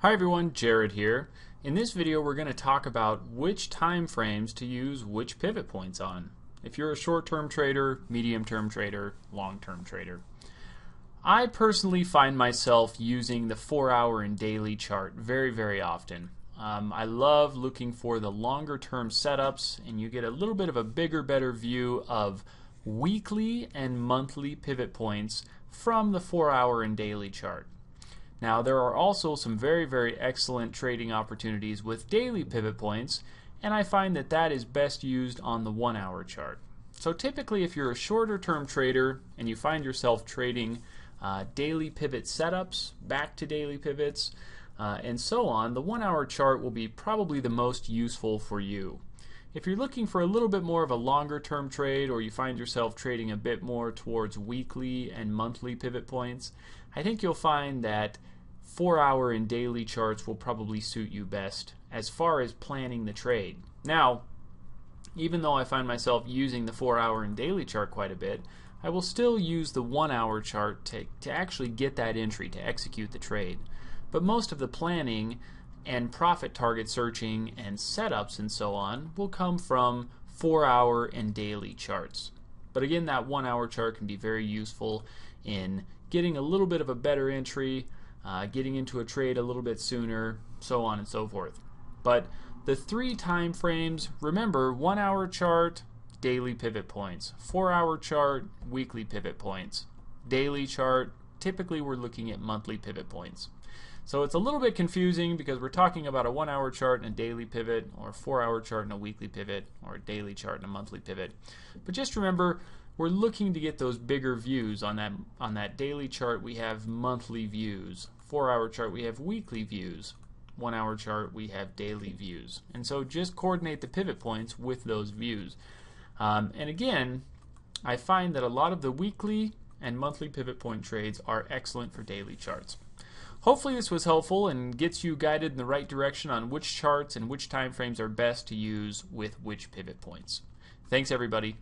Hi everyone, Jared here. In this video we're going to talk about which time frames to use which pivot points on. If you're a short-term trader, medium-term trader, long-term trader. I personally find myself using the 4-hour and daily chart very often. I love looking for the longer-term setups, and you get a little bit of a bigger, better view of weekly and monthly pivot points from the 4-hour and daily chart. Now there are also some very excellent trading opportunities with daily pivot points, and I find that that is best used on the 1-hour chart. So typically if you're a shorter term trader and you find yourself trading daily pivot setups, back to daily pivots, and so on, the 1-hour chart will be probably the most useful for you. If you're looking for a little bit more of a longer term trade, or you find yourself trading a bit more towards weekly and monthly pivot points, I think you'll find that 4-hour and daily charts will probably suit you best as far as planning the trade. Now, even though I find myself using the 4-hour and daily chart quite a bit, I will still use the 1-hour chart to actually get that entry, to execute the trade. But most of the planning and profit target searching and setups and so on will come from 4-hour and daily charts. But again, that 1-hour chart can be very useful in getting a little bit of a better entry, getting into a trade a little bit sooner, so on and so forth. But the 3 time frames, remember, 1-hour chart, daily pivot points. 4-hour chart, weekly pivot points. Daily chart, typically we're looking at monthly pivot points. So it's a little bit confusing because we're talking about a 1-hour chart and a daily pivot, or a 4-hour chart and a weekly pivot, or a daily chart and a monthly pivot. But just remember, we're looking to get those bigger views. On that daily chart we have monthly views. 4-hour chart we have weekly views. 1-hour chart we have daily views. And so just coordinate the pivot points with those views. And again, I find that a lot of the weekly and monthly pivot point trades are excellent for daily charts. Hopefully this was helpful and gets you guided in the right direction on which charts and which time frames are best to use with which pivot points. Thanks everybody.